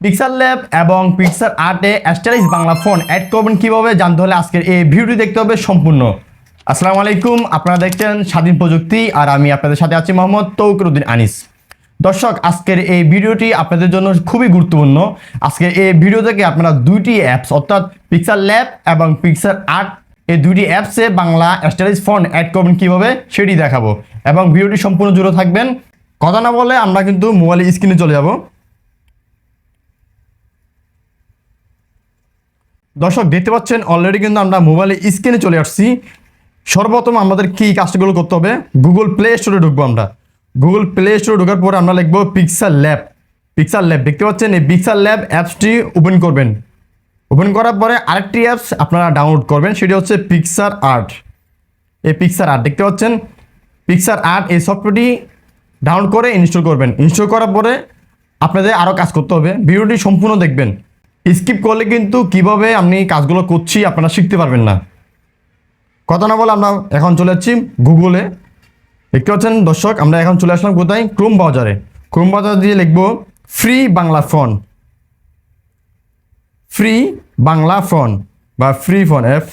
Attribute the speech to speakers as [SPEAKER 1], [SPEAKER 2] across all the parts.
[SPEAKER 1] Pixar lab এবং Pixar আর্টে stylish Bangla font add করবেন কীভাবে জানতে হলে আজকের এই ভিডিওটি দেখতে হবে সম্পূর্ণ। আসসালামু আলাইকুম, আপনারা দেখছেন স্বাধীন প্রযুক্তি আর আমি আপনাদের সাথে আছি মোহাম্মদ তৌকিরউদ্দিন আনিস। দর্শক, আজকের এই ভিডিওটি আপনাদের জন্য খুবই গুরুত্বপূর্ণ। আজকের এই ভিডিও থেকে আপনারা দুইটি অ্যাপস অর্থাৎ পিক্সার ল্যাব এবং পিক্সার আর্ট এই দুইটি অ্যাপসে বাংলা স্টাইলিশ ফোন অ্যাড করবেন কীভাবে সেটি দেখাবো এবং ভিডিওটি সম্পূর্ণ জুড়ে থাকবেন। কথা না বলে আমরা কিন্তু মোবাইলের স্ক্রিনে চলে যাব। দর্শক দেখতে পাচ্ছেন অলরেডি কিন্তু আমরা মোবাইলে স্ক্রিনে চলে আসছি। সর্বপ্রথম আমাদের কি কাজগুলো করতে হবে, গুগল প্লে স্টোরে ঢুকবো। আমরা গুগল প্লে স্টোরে ঢোকার পরে আমরা লিখবো পিক্সার ল্যাব। পিক্সার ল্যাব দেখতে পাচ্ছেন, এই পিক্সার ল্যাব অ্যাপসটি ওপেন করবেন। ওপেন করার পরে আরেকটি অ্যাপস আপনারা ডাউনলোড করবেন, সেটি হচ্ছে পিক্সার আর্ট। এই পিক্সার আর্ট দেখতে পাচ্ছেন, পিক্সার আর্ট এই সফটওয়্যারটি ডাউনলোড করে ইনস্টল করবেন। ইনস্টল করার পরে আপনাদের আরও কাজ করতে হবে, ভিডিওটি সম্পূর্ণ দেখবেন। স্কিপ করলে কিন্তু কিভাবে আমি কাজগুলো করছি আপনারা শিখতে পারবেন না। কথা না বলে আমরা এখন চলে যাচ্ছি গুগলে। দেখতে পাচ্ছেন দর্শক, আমরা এখন চলে আসলাম কোথায়, ক্রোম ব্রাউজারে। ক্রোম ব্রাউজার দিয়ে লিখব free Bangla phone. Free Bangla phone বা ফ্রি ফোন অ্যাপ।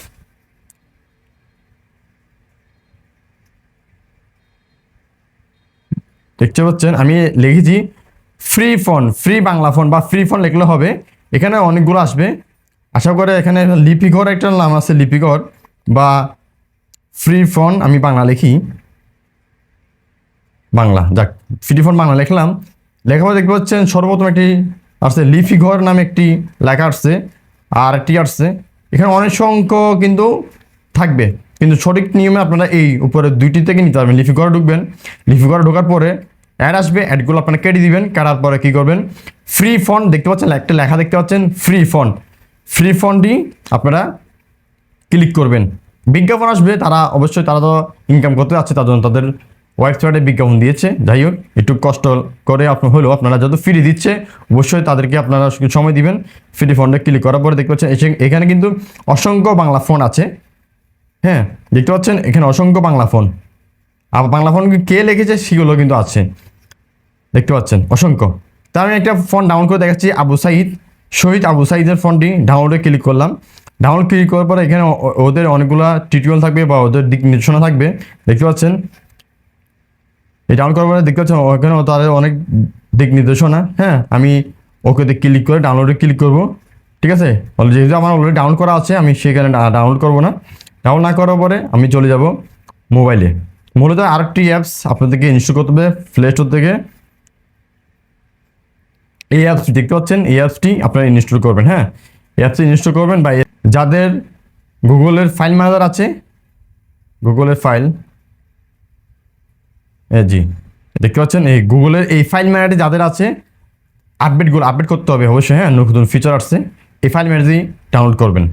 [SPEAKER 1] দেখতে পাচ্ছেন আমি লিখেছি free phone, free Bangla phone বা ফ্রি ফোন লিখলে হবে। এখানে অনেকগুলো আসবে, আশা করে এখানে লিপিঘর একটা নাম আছে, লিপিঘর বা ফ্রি ফোন। আমি বাংলা লিখি, বাংলা যাক, ফ্রি ফোন বাংলা লিখলাম। লেখার পর দেখতে পাচ্ছেন সর্বপ্রথম একটি আসছে লিপিঘর নামে একটি লেখা আসছে, আর একটি আসছে এখানে অনেক সংখ্যক কিন্তু থাকবে, কিন্তু সঠিক নিয়মে আপনারা এই উপরে দুইটি থেকে নিতে পারবেন। লিপিঘরে ঢুকবেন, লিপিঘরে ঢোকার পরে অ্যাড আসবে, অ্যাডগুলো আপনারা কেটে দিবেন। কাটার পরে কী করবেন, ফ্রি ফন্ট দেখতে পাচ্ছেন, একটা লেখা দেখতে পাচ্ছেন ফ্রি ফন্ট। ফ্রি ফন্টটি আপনারা ক্লিক করবেন। বিজ্ঞাপন আসবে, তারা অবশ্যই তারা তো ইনকাম করতে যাচ্ছে, তার জন্য তাদের ওয়েবসাইটে বিজ্ঞাপন দিয়েছে। যাই হোক, একটু কষ্ট করে হলেও আপনারা যত ফ্রি দিচ্ছে অবশ্যই তাদেরকে আপনারা সময় দিবেন। ফ্রি ফন্টে ক্লিক করার পরে দেখতে পাচ্ছেন এখানে কিন্তু অসংখ্য বাংলা ফোন আছে। হ্যাঁ, দেখতে পাচ্ছেন এখানে অসংখ্য বাংলা ফোন, আর বাংলা ফোন কে লিখেছে সেগুলো কিন্তু আছে, দেখতে পাচ্ছেন অসংখ্য। তার আমি একটা ফোন ডাউনলোড করে দেখাচ্ছি, শহীদ আবু সাইদের ফোনটি ডাউনলোডে ক্লিক করলাম। ডাউনলোড ক্লিক করার পরে এখানে ওদের অনেকগুলো টিউটোরিয়াল থাকবে বা ওদের দিক নির্দেশনা থাকবে, দেখতে পাচ্ছেন। এই ডাউনলোড করার পরে দেখতে পাচ্ছেন ওখানে তাদের অনেক দিক নির্দেশনা। হ্যাঁ, আমি ওকে ক্লিক করে ডাউনলোডে ক্লিক করব, ঠিক আছে। যেহেতু আমার অলরেডি ডাউনলোড করা আছে, আমি সেখানে ডাউনলোড করব না। ডাউনলোড না করার পরে আমি চলে যাব মোবাইলে। মূলত আরেকটি অ্যাপস আপনাদেরকে ইনস্টল করতে হবে প্লে স্টোর থেকে। এই অ্যাপসটি দেখতে পাচ্ছেন, এই অ্যাপসটি আপনারা ইনস্টল করবেন। হ্যাঁ, এই অ্যাপসটি ইনস্টল করবেন বা যাদের গুগলের ফাইল ম্যানেজার আছে, গুগলের ফাইল জি দেখতে পাচ্ছেন, এই গুগলের এই ফাইল ম্যানেজারটি যাদের আছে, আপডেটগুলো আপডেট করতে হবে অবশ্যই। হ্যাঁ, নতুন ফিচার আসছে, এই ফাইল ম্যানেজারটি ডাউনলোড করবেন।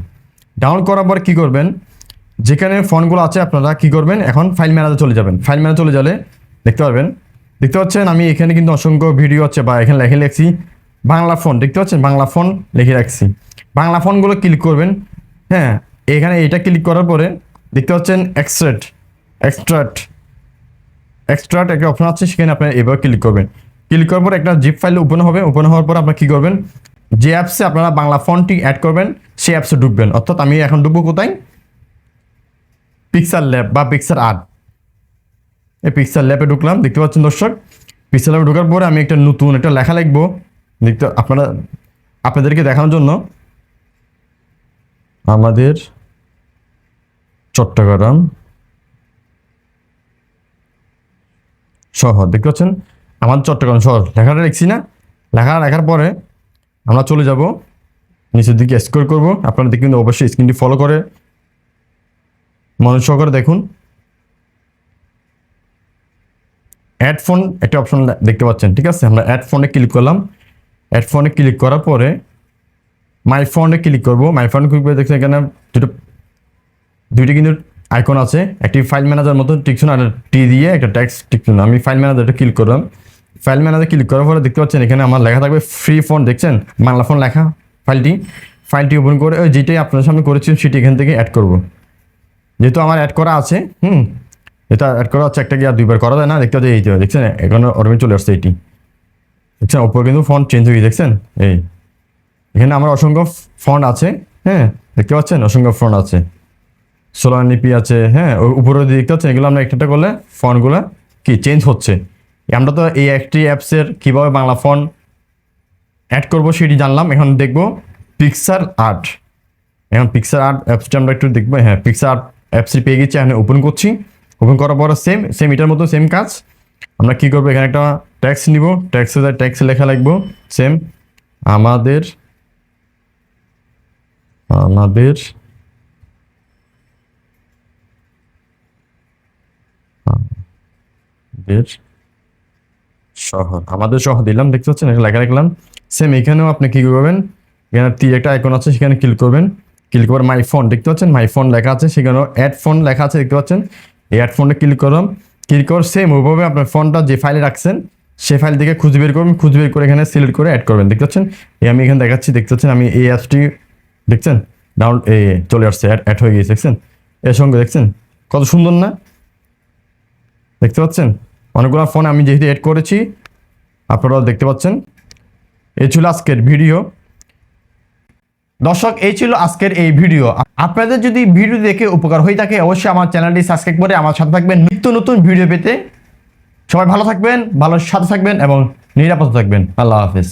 [SPEAKER 1] ডাউনলোড করার পর কী করবেন, যেখানে ফোনগুলো আছে আপনারা কী করবেন, এখন ফাইল ম্যানেজার চলে যাবেন। ফাইল ম্যানেজার চলে গেলে দেখতে পারবেন, দেখতে পাচ্ছেন আমি এখানে কিন্তু অসংখ্য ভিডিও আছে বা এখানে লিখছি বাংলা ফোন, দেখতে পাচ্ছেন বাংলা ফোন লিখে রাখছি। বাংলা ফোনগুলো ক্লিক করবেন। হ্যাঁ, এখানে এটা ক্লিক করার পরে দেখতে পাচ্ছেন এক্সট্রাক্ট একটা অপশন আছে, সেখানে আপনার এভাবে ক্লিক করবেন। ক্লিক করার পর একটা জিপ ফাইল ওপেন হবে। ওপেন হওয়ার পর আপনারা কী করবেন, যে অ্যাপসে আপনারা বাংলা ফোনটি অ্যাড করবেন সেই অ্যাপসে ঢুকবেন। অর্থাৎ আমি এখন ঢুকবো কোথায়, পিক্সার ল্যাব বা পিক্সার আর্ট। এই পিক্সার ল্যাবে ঢুকলাম, দেখতে পাচ্ছেন দর্শক। পিক্সার ল্যাবে ঢোকার পরে আমি একটা নতুন একটা লেখা লিখবো, দেখতে আপনাদেরকে দেখানোর জন্য। আমাদের চট্টগ্রাম শহর, দেখতে পাচ্ছেন আমাদের চট্টগ্রাম শহর লেখাটা লিখছি না। লেখার পরে আমরা চলে যাব নিচের দিকে, স্ক্রল করব। আপনারা দেখবেন অবশ্যই স্ক্রিনটি ফলো করে মনোযোগ সহকারে দেখুন। অ্যাড ফোন একটা অপশন দেখতে পাচ্ছেন, ঠিক আছে। আমরা অ্যাড ফোনে ক্লিক করলাম। অ্যাড ফোনে ক্লিক করার পরে মাই ফোনে ক্লিক করব। মাই ফোনে ক্লিক করে দেখছেন এখানে দুইটি কিন্তু আইকন আছে, একটি ফাইল ম্যানেজার মতো টিকশন আর টি দিয়ে একটা ট্যাক্স টিকশন। আমি ফাইল ম্যানেজারটা ক্লিক করলাম। ফাইল ম্যানেজার ক্লিক করার পরে দেখতে পাচ্ছেন এখানে আমার লেখা থাকবে ফ্রি ফোন, দেখছেন বাংলা ফোন লেখা। ফাইলটি ওপেন করে যেটাই আপনার সামনে করেছি সেটি এখান থেকে অ্যাড করব। যেহেতু আমার অ্যাড করা আছে, এটা অ্যাড করা হচ্ছে, একটা কি আর দুইবার করা যায় না। দেখতে পাচ্ছি এই দেখছেন এখানে অটোমেটিক চলে আসছে এইটি, দেখছেন ওপর কিন্তু ফন্ট চেঞ্জ হয়ে দেখছেন। এই এখানে আমার অসংখ্য ফন্ট আছে, হ্যাঁ দেখতে পাচ্ছেন অসংখ্য ফন্ট আছে, সোলারলিপি আছে, হ্যাঁ উপরে দেখতে পাচ্ছেন, এগুলো আমরা একটা করলে ফন্টগুলো কি চেঞ্জ হচ্ছে। আমরা তো এই একটি অ্যাপসের কীভাবে বাংলা ফন্ট অ্যাড করবো সেটি জানলাম। এখন দেখবো পিকচার আর্ট। এখন পিকচার আর্ট অ্যাপসটা আমরা একটু দেখবো। হ্যাঁ পিকচার আর্ট অ্যাপসটি পেয়ে গেছি, এখানে ওপেন করছি। ওপেন করার পর সেম এটার মতো সেম কাজ। আমরা কী করবো, এখানে একটা ট্যাক্স নিব, ট্যাক্সে লেখা লিখবো সেম আমাদের শহর, আমাদের শহর দিলাম, দেখতে পাচ্ছেন এটা লেখা লিখলাম। সেম এখানেও আপনি কী করবেন, এখানে তীর একটা আইকন আছে, সেখানে ক্লিক করবেন। ক্লিক করে মাই ফোন, দেখতে পাচ্ছেন মাই ফোন লেখা আছে, সেখানেও অ্যাড ফোন লেখা আছে, দেখতে পাচ্ছেন। এই অ্যাড ফোনটা ক্লিক করলাম। ক্লিক করে সেম ওইভাবে আপনার ফোনটা যে ফাইলে রাখছেন সেই ফাইল থেকে খুঁজে বের করবেন, খুঁজে বের করে এখানে সিলেক্ট করে অ্যাড করবেন। দেখতে পাচ্ছেন আমি এখানে দেখাচ্ছি, দেখতে পাচ্ছেন আমি এই অ্যাপসটি দেখছেন ডাউনলোড চলে আসছে, অ্যাড হয়ে গিয়েছে, দেখছেন এর সঙ্গে, দেখছেন কত সুন্দর না, দেখতে পাচ্ছেন অনেকগুলো ফোন আমি যেহেতু অ্যাড করেছি আপনারাও দেখতে পাচ্ছেন। এই ছিল আজকের ভিডিও। দর্শক এই ছিল আজকের এই ভিডিও। আপনাদের যদি ভিডিও দেখে উপকার হয়ে থাকে অবশ্যই আমার চ্যানেলটি সাবস্ক্রাইব করে আমার সাথে থাকবেন নিত্য নতুন ভিডিও পেতে। সবাই ভালো থাকবেন, ভালো সাথে থাকবেন এবং নিরাপদ থাকবেন। আল্লাহ হাফেজ।